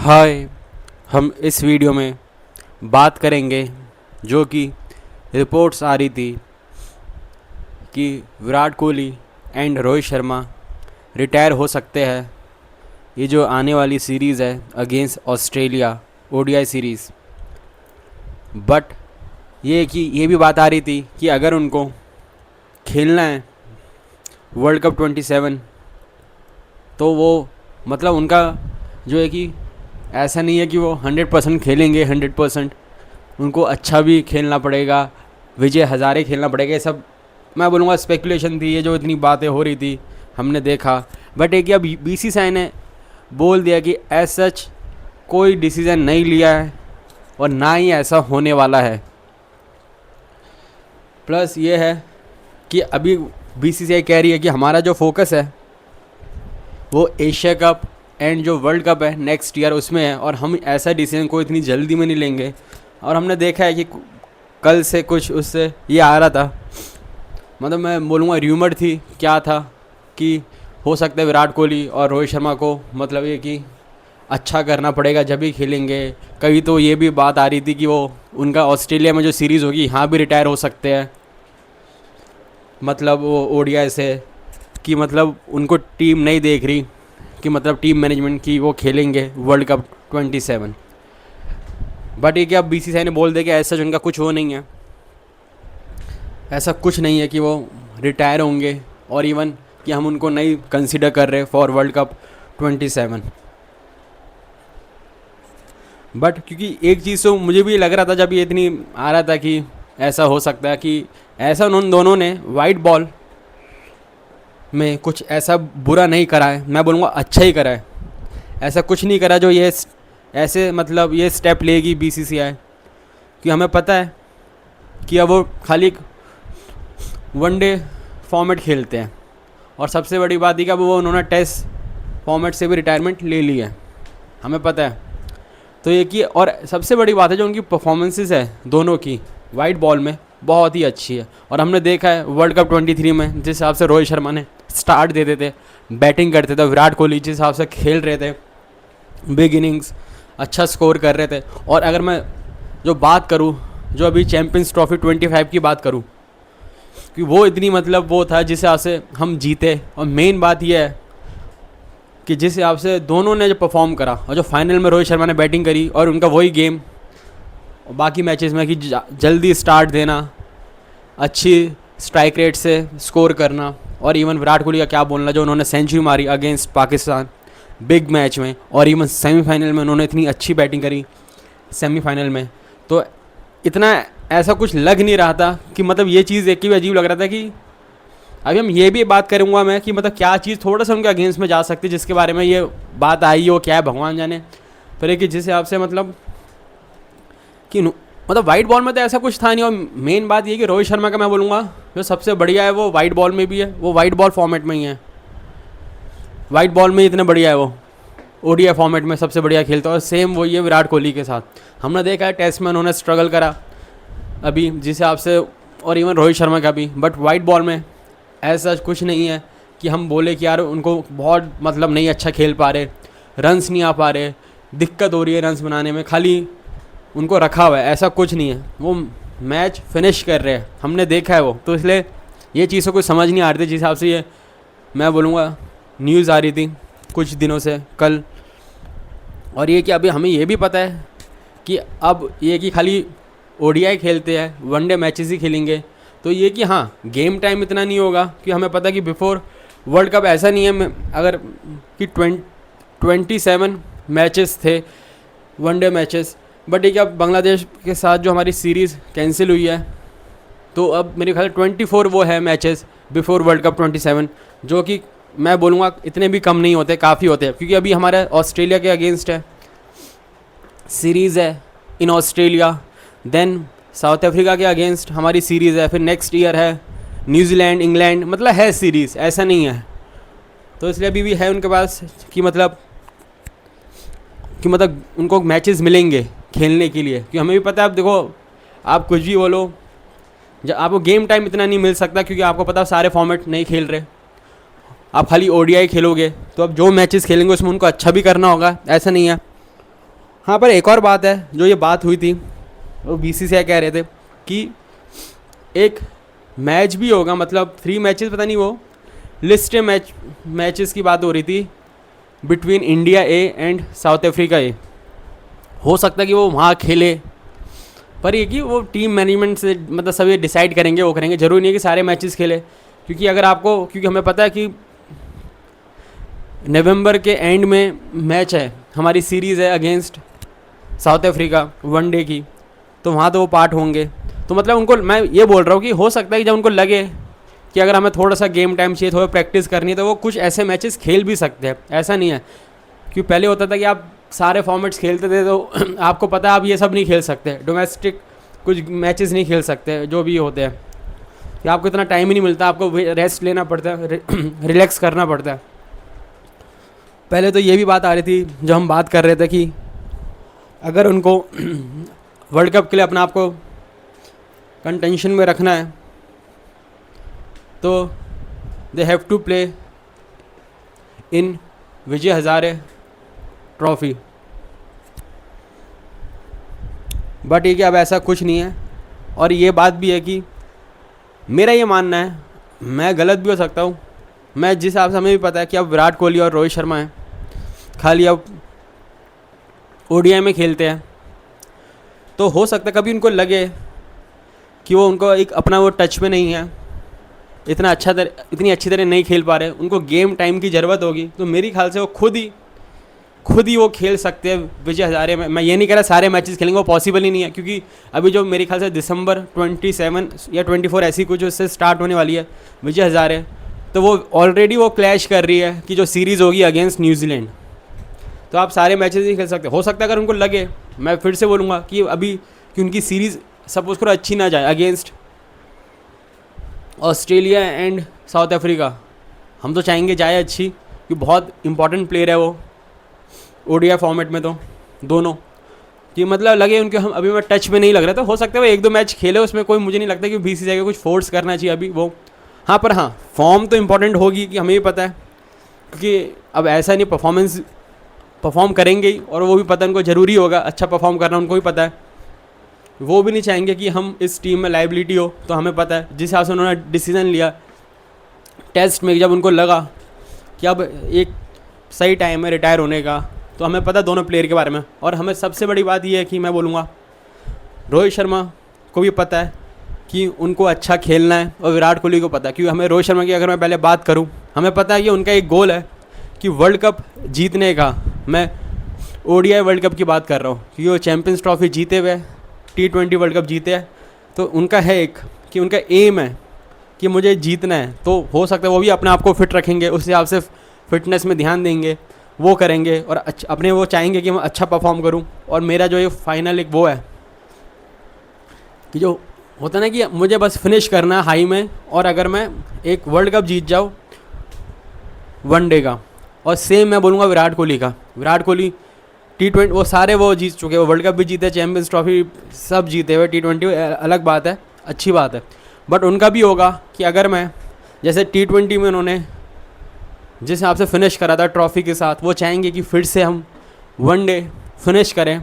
हाय, हम इस वीडियो में बात करेंगे जो कि रिपोर्ट्स आ रही थी कि विराट कोहली एंड रोहित शर्मा रिटायर हो सकते हैं। ये जो आने वाली सीरीज़ है against Australia ODI series, but ये भी बात आ रही थी कि अगर उनको खेलना है वर्ल्ड कप 27 तो वो मतलब उनका जो है कि ऐसा नहीं है कि वो 100% खेलेंगे। 100% उनको अच्छा भी खेलना पड़ेगा, विजय हज़ारे खेलना पड़ेगा। ये सब मैं बोलूँगा स्पेकुलेशन थी, ये जो इतनी बातें हो रही थी हमने देखा। बट एक अब बीसीसीआई ने बोल दिया कि एज सच कोई डिसीज़न नहीं लिया है और ना ही ऐसा होने वाला है। प्लस ये है कि अभी बीसीसीआई कह रही है कि हमारा जो फोकस है वो एशिया कप एंड जो वर्ल्ड कप है नेक्स्ट ईयर उसमें है, और हम ऐसा डिसीजन को इतनी जल्दी में नहीं लेंगे। और हमने देखा है कि कल से कुछ उससे ये आ रहा था, मतलब मैं बोलूँगा र्यूमर थी, क्या था कि हो सकता है विराट कोहली और रोहित शर्मा को मतलब ये कि अच्छा करना पड़ेगा जब भी खेलेंगे। कभी तो ये भी बात आ रही थी कि वो उनका ऑस्ट्रेलिया में जो सीरीज़ होगी यहाँ भी रिटायर हो सकते हैं, मतलब वो ओडीआई से, कि मतलब उनको टीम नहीं देख रही, कि मतलब टीम मैनेजमेंट की वो खेलेंगे वर्ल्ड कप 27। बट ये कि अब बीसीसीआई ने बोल दिया कि ऐसा उनका कुछ वो नहीं है, ऐसा कुछ नहीं है कि वो रिटायर होंगे, और इवन कि हम उनको नहीं कंसीडर कर रहे फॉर वर्ल्ड कप 27। बट क्योंकि एक चीज़ तो मुझे भी लग रहा था जब ये इतनी आ रहा था कि ऐसा हो सकता है, कि ऐसा उन दोनों ने वाइट बॉल में कुछ ऐसा बुरा नहीं करा है, मैं बोलूँगा अच्छा ही करा है। ऐसा कुछ नहीं करा जो ये ऐसे मतलब ये स्टेप लेगी बीसीसीआई, कि हमें पता है कि अब वो खाली वनडे फॉर्मेट खेलते हैं, और सबसे बड़ी बात है कि अब वो उन्होंने टेस्ट फॉर्मेट से भी रिटायरमेंट ले ली है, हमें पता है। तो ये कि और सबसे बड़ी बात है जो उनकी परफॉर्मेंसेस है दोनों की वाइट बॉल में बहुत ही अच्छी है। और हमने देखा है वर्ल्ड कप 23 में जिस हिसाब से रोहित शर्मा ने स्टार्ट देते थे, बैटिंग करते थे, विराट कोहली जिस हिसाब से खेल रहे थे, बिग इनिंग्स अच्छा स्कोर कर रहे थे। और अगर मैं जो बात करूँ जो अभी चैम्पियंस ट्रॉफी 25 की बात करूँ, कि वो इतनी मतलब वो था जिस हिसाब से हम जीते। और मेन बात यह है कि जिस हिसाब से दोनों ने जो परफॉर्म करा, और जो फाइनल में रोहित शर्मा ने बैटिंग करी, और उनका वही गेम और बाकी मैचेस में कि जल्दी स्टार्ट देना, अच्छी स्ट्राइक रेट से स्कोर करना। और इवन विराट कोहली का क्या बोलना, जो उन्होंने सेंचुरी मारी अगेंस्ट पाकिस्तान बिग मैच में, और इवन सेमीफाइनल में उन्होंने इतनी अच्छी बैटिंग करी सेमीफाइनल में। तो इतना ऐसा कुछ लग नहीं रहा था कि मतलब ये चीज़ देख के भी अजीब लग रहा था कि अभी हम ये भी बात करूँगा मैं कि मतलब क्या चीज़ थोड़ा सा उनके अगेंस्ट में जा सकती है, जिसके बारे में ये बात आई हो, क्या है भगवान जाने। पर एक जिस हिसाब से मतलब कि मतलब वाइट बॉल में तो ऐसा कुछ था नहीं। और मेन बात ये कि रोहित शर्मा का मैं बोलूँगा जो सबसे बढ़िया है वो वाइट बॉल में भी है, वो वाइट बॉल फॉर्मेट में ही है, वाइट बॉल में इतने बढ़िया है वो, ओडीआई फॉर्मेट में सबसे बढ़िया खेलता है। और सेम वही है विराट कोहली के साथ, हमने देखा है टेस्ट में उन्होंने स्ट्रगल करा अभी जिस हिसाब से, और इवन रोहित शर्मा का भी। बट वाइट बॉल में ऐसा कुछ नहीं है कि हम बोले कि यार उनको बहुत मतलब नहीं अच्छा खेल पा रहे, रन्स नहीं आ पा रहे, दिक्कत हो रही है रन्स बनाने में, खाली उनको रखा हुआ है, ऐसा कुछ नहीं है। वो मैच फिनिश कर रहे हैं, हमने देखा है वो। तो इसलिए ये चीज़ों को समझ नहीं आ रही थी जिस हिसाब से ये मैं बोलूँगा न्यूज़ आ रही थी कुछ दिनों से कल। और ये कि अभी हमें ये भी पता है कि अब ये कि खाली ओडीआई खेलते हैं, वनडे मैचेस ही खेलेंगे। तो ये कि हाँ गेम टाइम इतना नहीं होगा, कि हमें पता है कि बिफोर वर्ल्ड कप ऐसा नहीं है अगर कि 27 मैचेस थे वनडे मैचेस। बट ये कि अब बांग्लादेश के साथ जो हमारी सीरीज़ कैंसिल हुई है, तो अब मेरे ख्याल 24 वो है मैचेस बिफोर वर्ल्ड कप 27, जो कि मैं बोलूँगा इतने भी कम नहीं होते, काफ़ी होते हैं। क्योंकि अभी हमारा ऑस्ट्रेलिया के अगेंस्ट है सीरीज़ है in Australia, then south Africa के अगेंस्ट हमारी सीरीज़ है, फिर नेक्स्ट ईयर है न्यूजीलैंड, इंग्लैंड, मतलब है सीरीज़, ऐसा नहीं है। तो इसलिए अभी भी है उनके पास कि मतलब उनको मैचेस मिलेंगे खेलने के लिए। क्योंकि हमें भी पता है, अब देखो आप कुछ भी बोलो, जब आपको गेम टाइम इतना नहीं मिल सकता, क्योंकि आपको पता है सारे फॉर्मेट नहीं खेल रहे, आप खाली ओडीआई खेलोगे तो अब जो मैचेस खेलेंगे उसमें उनको अच्छा भी करना होगा, ऐसा नहीं है। हाँ, पर एक और बात है, जो ये बात हुई थी, वो बीसीसीआई कह रहे थे कि एक मैच भी होगा, मतलब 3 मैचेस, पता नहीं वो लिस्ट मैचेस की बात हो रही थी between India A and South Africa A. हो सकता है कि वो वहाँ खेले, पर ये कि वो टीम मैनेजमेंट से मतलब सब ये डिसाइड करेंगे, वो करेंगे। ज़रूरी नहीं है कि सारे मैचेस खेले, क्योंकि अगर आपको, क्योंकि हमें पता है कि नवंबर के एंड में मैच है, हमारी सीरीज़ है अगेंस्ट साउथ अफ्रीका वनडे की, तो वहाँ तो वो पार्ट होंगे। तो मतलब उनको, मैं ये बोल रहा हूँ कि हो सकता है कि जब उनको लगे कि अगर हमें थोड़ा सा गेम टाइम चाहिए, थोड़ा प्रैक्टिस करनी है, तो वो कुछ ऐसे मैचेस खेल भी सकते हैं। ऐसा नहीं है, क्योंकि पहले होता था कि आप सारे फॉर्मेट्स खेलते थे, तो आपको पता है आप ये सब नहीं खेल सकते, डोमेस्टिक कुछ मैचेस नहीं खेल सकते जो भी होते हैं, कि आपको इतना टाइम ही नहीं मिलता, आपको रेस्ट लेना पड़ता है, रिलैक्स करना पड़ता है। पहले तो ये भी बात आ रही थी, जो हम बात कर रहे थे, कि अगर उनको वर्ल्ड कप के लिए अपना आपको कंटेंशन में रखना है, तो they have to play in Vijay Hazare trophy. But ये कि अब ऐसा कुछ नहीं है। और ये बात भी है कि मेरा ये मानना है, मैं गलत भी हो सकता हूँ, मैं जिस हिसाब से हमें भी पता है कि अब विराट कोहली और रोहित शर्मा हैं, खाली अब ओडीआई में खेलते हैं, तो हो सकता है कभी उनको लगे कि वो उनको एक अपना वो टच में नहीं है, इतनी अच्छी तरह नहीं खेल पा रहे, उनको गेम टाइम की ज़रूरत होगी, तो मेरी ख्याल से वो खुद ही वो खेल सकते हैं विजय हज़ारे में। मैं ये नहीं कह रहा सारे मैचेस खेलेंगे, वो पॉसिबल ही नहीं है, क्योंकि अभी जो मेरे ख्याल से दिसंबर 27 या 24 ऐसी कुछ उससे स्टार्ट होने वाली है विजय हज़ारे, तो वो ऑलरेडी वो क्लैश कर रही है कि जो सीरीज़ होगी अगेंस्ट न्यूजीलैंड, तो आप सारे मैचेस नहीं खेल सकते। हो सकता है अगर उनको लगे, मैं फिर से बोलूँगा कि अभी कि उनकी सीरीज़ सपोज करो अच्छी ना जाए against Australia and South Africa, हम तो चाहेंगे जाए अच्छी, क्योंकि बहुत इंपॉर्टेंट प्लेयर है वो ओडीआई फॉर्मेट में, तो दोनों कि मतलब लगे उनके हम अभी मैं टच में नहीं लग रहा, तो हो सकता है वो 1-2 मैच खेले, उसमें कोई मुझे नहीं लगता कि बीसीसीआई को कुछ फोर्स करना चाहिए अभी वो। हाँ, पर हाँ, फॉर्म तो इंपॉर्टेंट होगी, कि हमें भी पता है, क्योंकि अब ऐसा नहीं परफॉर्म करेंगे ही, और वो भी पता है उनको ज़रूरी होगा अच्छा परफॉर्म करना, उनको भी पता है। वो भी नहीं चाहेंगे कि हम इस टीम में लाइबिलिटी हो, तो हमें पता है जिस हिसाब से उन्होंने डिसीज़न लिया टेस्ट में, जब उनको लगा कि अब एक सही टाइम है रिटायर होने का, तो हमें पता है दोनों प्लेयर के बारे में। और हमें सबसे बड़ी बात यह है कि मैं बोलूँगा रोहित शर्मा को भी पता है कि उनको अच्छा खेलना है, और विराट कोहली को पता है, क्योंकि हमें रोहित शर्मा की अगर मैं पहले बात करूँ, हमें पता है कि उनका एक गोल है कि वर्ल्ड कप जीतने का। मैं ओडीआई वर्ल्ड कप की बात कर रहा हूँ, क्योंकि वो चैम्पियंस ट्रॉफी जीते हुए, T20 वर्ल्ड कप जीते हैं, तो उनका है एक कि उनका एम है कि मुझे जीतना है। तो हो सकता है वो भी अपने आप को फिट रखेंगे, उस हिसाब से फिटनेस में ध्यान देंगे, वो करेंगे, और अपने वो चाहेंगे कि मैं अच्छा परफॉर्म करूं। और मेरा जो ये फाइनल एक वो है कि जो होता ना कि मुझे बस फिनिश करना है हाई में, और अगर मैं एक वर्ल्ड कप जीत जाऊँ वनडे का, और सेम मैं बोलूँगा विराट कोहली का। विराट कोहली T20 वो सारे वो जीत चुके, वो वर्ल्ड कप भी जीते, चैम्पियंस ट्रॉफी सब जीते हुए, T20 अलग बात है, अच्छी बात है, बट उनका भी होगा कि अगर मैं जैसे T20 में उन्होंने जिस हिसाब से फिनिश करा था ट्रॉफ़ी के साथ, वो चाहेंगे कि फिर से हम वनडे फिनिश करें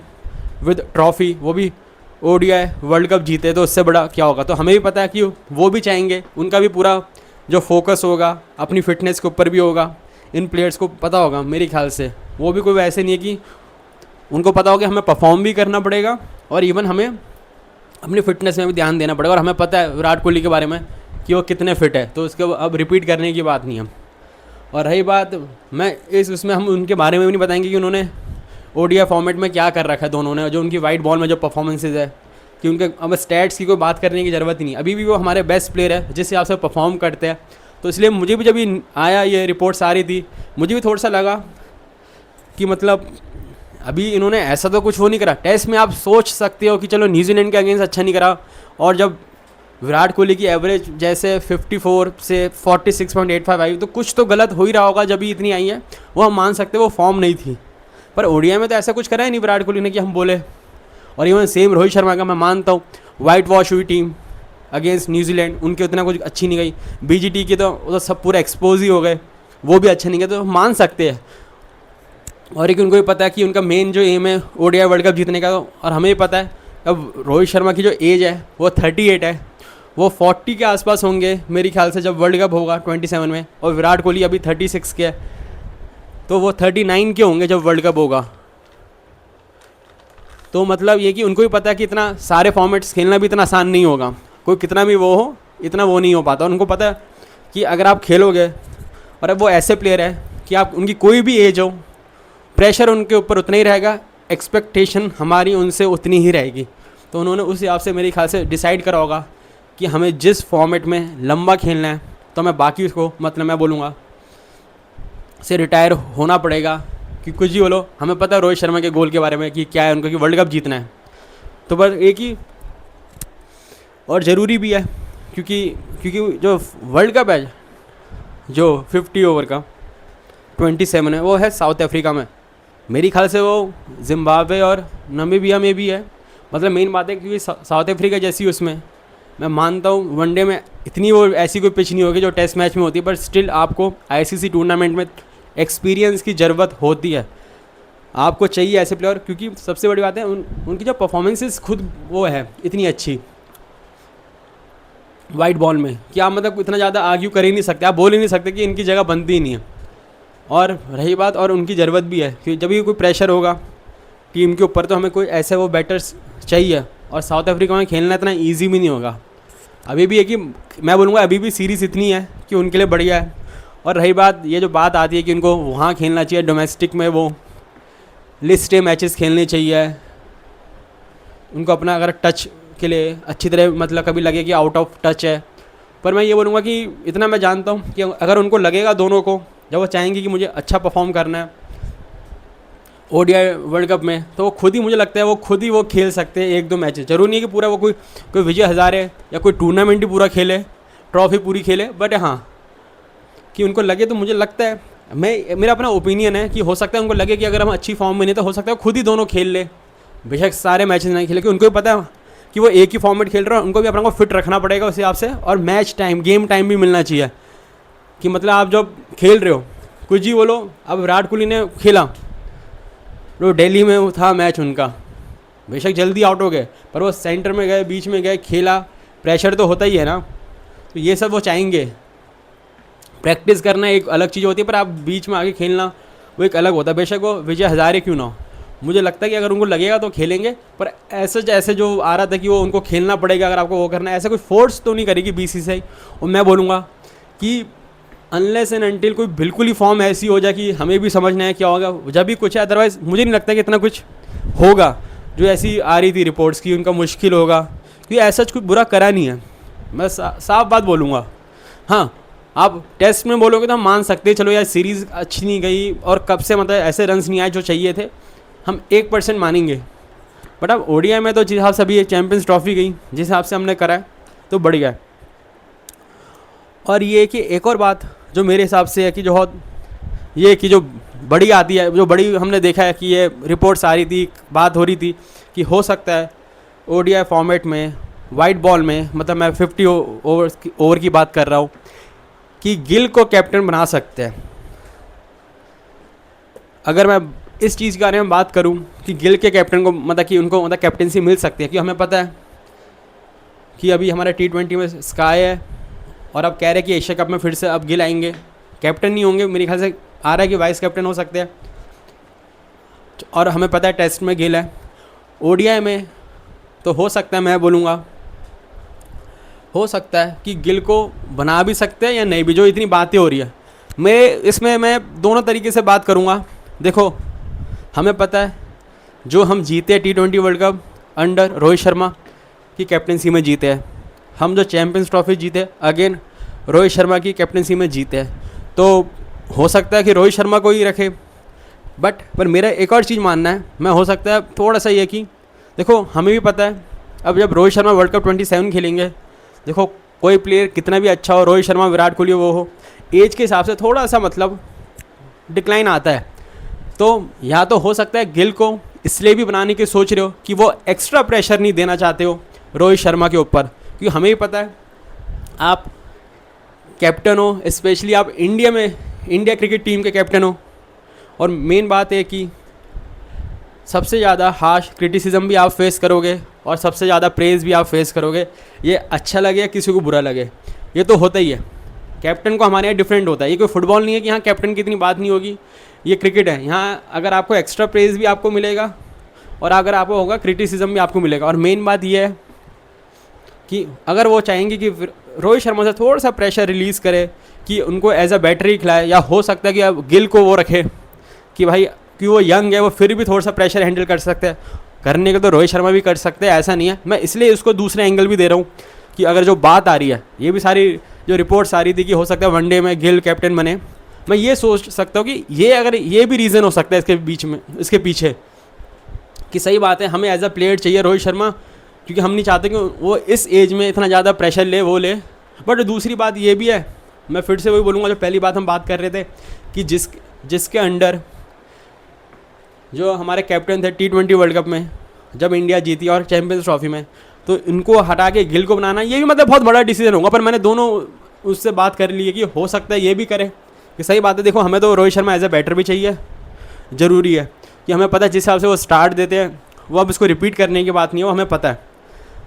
विद ट्रॉफ़ी, वो भी ओडीआई वर्ल्ड कप जीते, तो उससे बड़ा क्या होगा। तो हमें भी पता है कि वो भी चाहेंगे, उनका भी पूरा जो फोकस होगा अपनी फ़िटनेस के ऊपर भी होगा, इन प्लेयर्स को पता होगा मेरे ख्याल से। वो भी कोई वैसे नहीं है कि उनको पता होगा हमें परफॉर्म भी करना पड़ेगा, और इवन हमें अपनी फ़िटनेस में भी ध्यान देना पड़ेगा। और हमें पता है विराट कोहली के बारे में कि वो कितने फिट है, तो उसके अब रिपीट करने की बात नहीं है। और रही बात, मैं उसमें हम उनके बारे में भी नहीं बताएंगे कि उन्होंने ओडीआई फॉर्मेट में क्या कर रखा है दोनों ने, जो उनकी वाइट बॉल में जो परफॉर्मेंसेज है, कि उनके अब स्टैट्स की कोई बात करने की ज़रूरत ही नहीं, अभी भी वो हमारे बेस्ट प्लेयर है जिस हिसाब से परफॉर्म करते हैं। तो इसलिए मुझे भी जब ये आया, ये रिपोर्ट्स आ रही थी, मुझे भी थोड़ा सा लगा कि मतलब अभी इन्होंने ऐसा तो कुछ वो नहीं करा। टेस्ट में आप सोच सकते हो कि चलो न्यूजीलैंड के अगेंस्ट अच्छा नहीं करा, और जब विराट कोहली की एवरेज जैसे 54 से 46.85 आई, तो कुछ तो गलत हो ही रहा होगा जब भी इतनी आई है, वो हम मान सकते वो फॉर्म नहीं थी। पर ओडीआई में तो ऐसा कुछ करा ही नहीं विराट कोहली ने कि हम बोले। और इवन सेम रोहित शर्मा का मैं मानता हूँ, वाइट वॉश हुई टीम अगेंस्ट न्यूजीलैंड, उनके उतना कुछ अच्छी नहीं गई। बीजीटी के तो सब पूरा एक्सपोज ही हो गए, वो भी अच्छा नहीं गया, तो मान सकते हैं। और एक उनको भी पता है कि उनका मेन जो एम है ओडीआई वर्ल्ड कप जीतने का, और हमें भी पता है अब रोहित शर्मा की जो एज है वो 38 है, वो 40 के आसपास होंगे मेरे ख्याल से जब वर्ल्ड कप होगा 27 में, और विराट कोहली अभी 36 के है, तो वो 39 के होंगे जब वर्ल्ड कप होगा। तो मतलब ये कि उनको भी पता है कि इतना सारे फॉर्मेट्स खेलना भी इतना आसान नहीं होगा, कोई कितना भी वो हो इतना वो नहीं हो पाता। उनको पता है कि अगर आप खेलोगे, और अब वो ऐसे प्लेयर है कि आप उनकी कोई भी एज हो, प्रेशर उनके ऊपर उतना ही रहेगा, एक्सपेक्टेशन हमारी उनसे उतनी ही रहेगी। तो उन्होंने उस हिसाब से मेरे ख्याल से डिसाइड करा होगा कि हमें जिस फॉर्मेट में लंबा खेलना है, तो मैं बाकी उसको मतलब मैं बोलूँगा से रिटायर होना पड़ेगा। कि कुछ ही बोलो, हमें पता है रोहित शर्मा के गोल के बारे में कि क्या है उनको, कि वर्ल्ड कप जीतना है। तो बस एक ही, और ज़रूरी भी है क्योंकि जो वर्ल्ड कप है जो 50 ओवर का 27 है वो है साउथ अफ्रीका में। मेरी ख्याल से वो जिम्बाब्वे और नामीबिया में भी है। मतलब मेन बात है क्योंकि साउथ अफ्रीका जैसी उसमें मैं मानता हूँ वनडे में इतनी वो ऐसी कोई पिच नहीं होगी जो टेस्ट मैच में होती है, पर स्टिल आपको आईसीसी टूर्नामेंट में एक्सपीरियंस की ज़रूरत होती है, आपको चाहिए ऐसे प्लेयर। क्योंकि सबसे बड़ी बात है उनकी जो परफॉर्मेंसेस खुद वो है इतनी अच्छी वाइट बॉल में कि आप मतलब इतना ज़्यादा आर्ग्यू कर ही नहीं सकते, आप बोल ही नहीं सकते कि इनकी जगह बनती ही नहीं है। और रही बात, और उनकी ज़रूरत भी है कि जब भी कोई प्रेशर होगा टीम के ऊपर तो हमें कोई ऐसे वो बैटर्स चाहिए, और साउथ अफ्रीका में खेलना इतना ईजी भी नहीं होगा। अभी भी है कि मैं बोलूँगा अभी भी सीरीज़ इतनी है कि उनके लिए बढ़िया है। और रही बात, ये जो बात आती है कि उनको वहाँ खेलना चाहिए डोमेस्टिक में, वो लिस्ट ए मैचेस खेलने चाहिए उनको, अपना अगर टच के लिए अच्छी तरह मतलब कभी लगे कि आउट ऑफ टच है। पर मैं ये बोलूँगा कि इतना मैं जानता हूँ कि अगर उनको लगेगा दोनों को, जब वो चाहेंगे कि मुझे अच्छा परफॉर्म करना है ओडीआई वर्ल्ड कप में, तो वो खुद ही, मुझे लगता है वो खुद ही वो खेल सकते हैं 1-2 मैचेस। जरूरी नहीं है कि पूरा वो कोई विजय हज़ारे या कोई टूर्नामेंट ही पूरा खेले, ट्रॉफी पूरी खेले, बट हाँ कि उनको लगे, तो मुझे लगता है, मेरा अपना ओपिनियन है कि हो सकता है उनको लगे कि अगर हम अच्छी फॉर्म में नहीं तो हो सकता है खुद ही दोनों खेल ले, बेशक सारे मैचेस नहीं खेले, कि उनको भी पता है कि वो एक ही फॉर्मेट खेल रहे हैं, उनको भी अपना को फिट रखना पड़ेगा उस हिसाब से। और मैच टाइम, गेम टाइम भी मिलना चाहिए कि मतलब आप जब खेल रहे हो कुछ ही बोलो। अब विराट कोहली ने खेला, जो दिल्ली में था मैच उनका, बेशक जल्दी आउट हो गए, पर वो सेंटर में गए, बीच में गए, खेला, प्रेशर तो होता ही है ना। तो ये सब वो चाहेंगे। प्रैक्टिस करना एक अलग चीज़ होती है, पर आप बीच में आके खेलना वो एक अलग होता है, बेशक वो विजय हज़ारे क्यों ना हो। मुझे लगता है कि अगर उनको लगेगा तो खेलेंगे, पर ऐसे जो आ रहा था कि वो उनको खेलना पड़ेगा अगर आपको वो करना है, ऐसा कोई फोर्स तो नहीं करेगी बीसीसीआई। और मैं बोलूँगा कि अनलेस एंड अनटिल कोई बिल्कुल ही फॉर्म ऐसी हो जाए कि हमें भी समझना है क्या होगा, जब भी कुछ है, अदरवाइज़ मुझे नहीं लगता कि इतना कुछ होगा जो ऐसी आ रही थी रिपोर्ट्स की उनका मुश्किल होगा, क्योंकि ऐसा कुछ बुरा करा नहीं है। मैं साफ बात बोलूँगा। हाँ, आप टेस्ट में बोलोगे तो हम मान सकते हैं, चलो यार सीरीज़ अच्छी नहीं गई और कब से मतलब ऐसे रन्स नहीं आए जो चाहिए थे, हम 1% मानेंगे। बट अब ओडीआई में तो जिस हिसाब से अभी चैम्पियंस ट्रॉफी गई, जिस हिसाब से हमने करा है, तो बढ़िया है। और ये कि एक और बात जो मेरे हिसाब से है कि जो ये कि जो बड़ी आती है, जो बड़ी हमने देखा है कि ये रिपोर्ट्स आ रही थी, बात हो रही थी कि हो सकता है ओडीआई फॉर्मेट में वाइट बॉल में, मतलब मैं 50 ओवर की बात कर रहा हूँ, कि गिल को कैप्टन बना सकते हैं। अगर मैं इस चीज़ के बारे में बात करूं कि गिल के कैप्टन को मतलब कि उनको मतलब कैप्टनसी मिल सकती है, कि हमें पता है कि अभी हमारे T20 में स्काई है, और अब कह रहे हैं कि एशिया कप में फिर से अब गिल आएंगे, कैप्टन नहीं होंगे, मेरे ख्याल से आ रहा है कि वाइस कैप्टन हो सकते हैं। और हमें पता है टेस्ट में गिल है, ओडीआई में तो हो सकता है, मैं बोलूँगा हो सकता है कि गिल को बना भी सकते हैं या नहीं भी, जो इतनी बातें हो रही है। इसमें मैं दोनों तरीके से बात करूँगा। देखो, हमें पता है जो हम जीते T20 world cup under Rohit Sharma की कैप्टनसी में जीते हैं, हम जो चैम्पियंस ट्रॉफी जीते अगेन रोहित शर्मा की कैप्टनसी में जीते हैं, तो हो सकता है कि रोहित शर्मा को ही रखे। पर मेरा एक और चीज़ मानना है, मैं हो सकता है थोड़ा सा ये कि देखो, हमें भी पता है अब जब रोहित शर्मा वर्ल्ड कप 27 खेलेंगे, देखो कोई प्लेयर कितना भी अच्छा हो, रोहित शर्मा, विराट कोहली वो हो, एज के हिसाब से थोड़ा सा मतलब डिक्लाइन आता है। तो या तो हो सकता है गिल को इसलिए भी बनाने की सोच रहे हो कि वो एक्स्ट्रा प्रेशर नहीं देना चाहते हो रोहित शर्मा के ऊपर, क्योंकि हमें भी पता है आप कैप्टन हो, स्पेशली आप इंडिया क्रिकेट टीम के कैप्टन हो, और मेन बात है कि सबसे ज़्यादा हार्श क्रिटिसिज्म भी आप फेस करोगे और सबसे ज़्यादा प्रेज़ भी आप फेस करोगे। ये अच्छा लगे या किसी को बुरा लगे, ये तो होता ही है। कैप्टन को हमारे यहाँ डिफरेंट होता है। ये कोई फुटबॉल नहीं है कि यहाँ कैप्टन की इतनी बात नहीं होगी, ये क्रिकेट है। यहाँ अगर आपको एक्स्ट्रा प्रेज़ भी आपको मिलेगा और अगर आपको होगा क्रिटिसिज्म भी आपको मिलेगा। और मेन बात ये है कि अगर वो चाहेंगे कि रोहित शर्मा से थोड़ा सा प्रेशर रिलीज़ करे कि उनको एज अ बैटरी खिलाए, या हो सकता है कि अब गिल को वो रखे कि भाई कि वो यंग है, वो फिर भी थोड़ा सा प्रेशर हैंडल कर सकते हैं। करने के तो रोहित शर्मा भी कर सकते हैं, ऐसा नहीं है। मैं इसलिए उसको दूसरे एंगल भी दे रहा हूँ कि अगर जो बात आ रही है, ये भी सारी जो रिपोर्ट्स आ रही थी कि हो सकता है वनडे में गिल कैप्टन बने, मैं ये सोच सकता हूँ कि ये अगर ये भी रीज़न हो सकता है इसके बीच में, इसके पीछे कि सही बात है हमें एज अ प्लेयर चाहिए रोहित शर्मा, क्योंकि हम नहीं चाहते कि वो इस एज में इतना ज़्यादा प्रेशर ले, वो ले। बट दूसरी बात ये भी है, मैं फिर से वही बोलूँगा जो पहली बात हम बात कर रहे थे कि जिसके अंडर जो हमारे कैप्टन थे T20 वर्ल्ड कप में जब इंडिया जीती और चैंपियंस ट्रॉफी में, तो इनको हटा के गिल को बनाना, ये भी मतलब बहुत बड़ा डिसीजन होगा। पर मैंने दोनों उससे बात कर ली है कि हो सकता है ये भी करे कि सही बात है। देखो हमें तो Rohit Sharma as a batter भी चाहिए, ज़रूरी है कि हमें पता है जिस हिसाब से वो स्टार्ट देते हैं वो अब इसको रिपीट करने की बात नहीं है, वो हमें पता है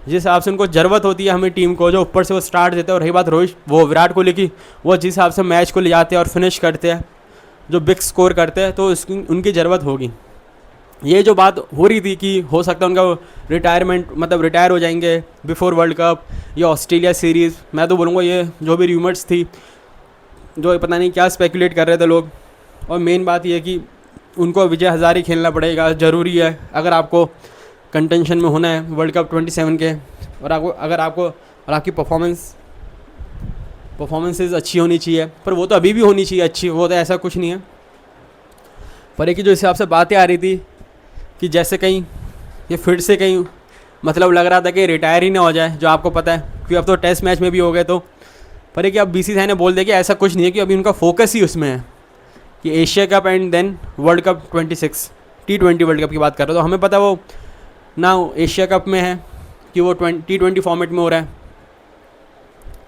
जिस हिसाब से उनको ज़रूरत होती है हमें टीम को, जो ऊपर से वो स्टार्ट देते हैं। और रही बात विराट कोहली की, वो जिस हिसाब से मैच को ले जाते हैं और फिनिश करते हैं, जो बिग स्कोर करते हैं, तो उसकी उनकी ज़रूरत होगी। ये जो बात हो रही थी कि हो सकता है उनका रिटायरमेंट, मतलब रिटायर हो जाएंगे बिफोर वर्ल्ड कप या ऑस्ट्रेलिया सीरीज़, मैं तो बोलूँगा ये जो भी र्यूमर्स थी, जो पता नहीं क्या स्पेकुलेट कर रहे थे लोग। और मेन बात ये है कि उनको विजय हज़ारे खेलना पड़ेगा, ज़रूरी है अगर आपको कंटेंशन में होना है वर्ल्ड कप 27 के। और आपकी परफॉर्मेंसेस अच्छी होनी चाहिए, पर वो तो अभी भी होनी चाहिए अच्छी, वो तो ऐसा कुछ नहीं है। पर एक जो हिसाब से बातें आ रही थी कि जैसे कहीं ये फिर से कहीं मतलब लग रहा था कि रिटायर ही ना हो जाए, जो आपको पता है कि अब तो टेस्ट मैच में भी हो गए। तो पर कि अब BCCI ने बोल दिया कि ऐसा कुछ नहीं है, कि अभी उनका फोकस ही उसमें है कि Asia cup and then world cup 26 T20 world cup की बात कर रहे हो। तो हमें पता वो ना एशिया कप में है कि वो T20 फॉर्मेट में हो रहा है,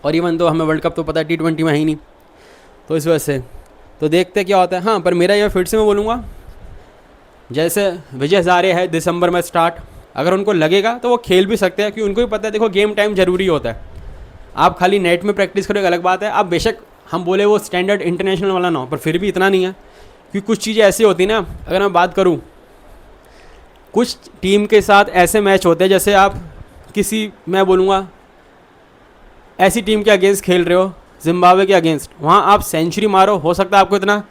और इवन तो हमें वर्ल्ड कप तो पता है T20 में है ही नहीं। तो इस वजह से तो देखते क्या होता है। हाँ, पर मेरा ये फिर से मैं बोलूँगा, जैसे विजय हज़ारे है दिसंबर में स्टार्ट, अगर उनको लगेगा तो वो खेल भी सकते हैं, क्योंकि उनको भी पता है देखो गेम टाइम ज़रूरी होता है। आप खाली नेट में प्रैक्टिस करो एक अलग बात है, आप बेशक हम बोले वो स्टैंडर्ड इंटरनेशनल वाला ना हो, पर फिर भी इतना नहीं है, क्योंकि कुछ चीज़ें ऐसी होती ना। अगर मैं बात करूँ, कुछ टीम के साथ ऐसे मैच होते हैं जैसे आप किसी, मैं बोलूँगा ऐसी टीम के अगेंस्ट खेल रहे हो, जिम्बाब्वे के अगेंस्ट, वहाँ आप सेंचुरी मारो, हो सकता है आपको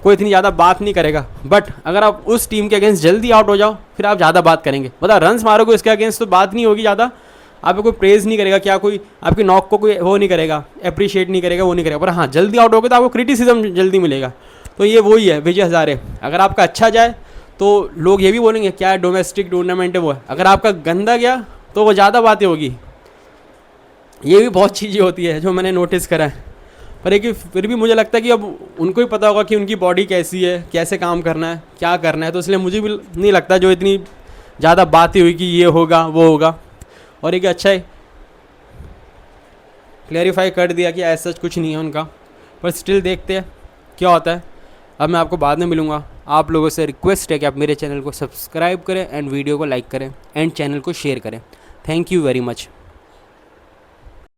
कोई इतनी ज़्यादा बात नहीं करेगा। बट अगर आप उस टीम के अगेंस्ट जल्दी आउट हो जाओ, फिर आप ज़्यादा बात करेंगे। मतलब रन्स मारोगे उसके अगेंस्ट तो बात नहीं होगी ज़्यादा, आपको कोई प्रेज़ नहीं करेगा, क्या कोई आपकी नॉक को कोई वो नहीं करेगा, अप्रिशिएट नहीं करेगा, वो नहीं करेगा। पर हाँ, जल्दी आउट हो गए तो आपको क्रिटिसिज्म जल्दी मिलेगा। तो ये वही है विजय हज़ारे, अगर आपका अच्छा जाए तो लोग ये भी बोलेंगे क्या डोमेस्टिक टूर्नामेंट है वो है, अगर आपका गंदा गया तो वो ज़्यादा बातें होगी। ये भी बहुत चीज़ें होती है जो मैंने नोटिस करा है। पर एक फिर भी मुझे लगता है कि अब उनको ही पता होगा कि उनकी बॉडी कैसी है, कैसे काम करना है, क्या करना है। तो इसलिए मुझे भी नहीं लगता जो इतनी ज़्यादा बातें हुई कि ये होगा वो होगा। और एक अच्छा है क्लैरिफाई कर दिया कि ऐसा कुछ नहीं है उनका, पर स्टिल देखते हैं क्या होता है। अब मैं आपको बाद में मिलूँगा। आप लोगों से रिक्वेस्ट है कि आप मेरे चैनल को सब्सक्राइब करें एंड वीडियो को लाइक करें एंड चैनल को शेयर करें। Thank you very much.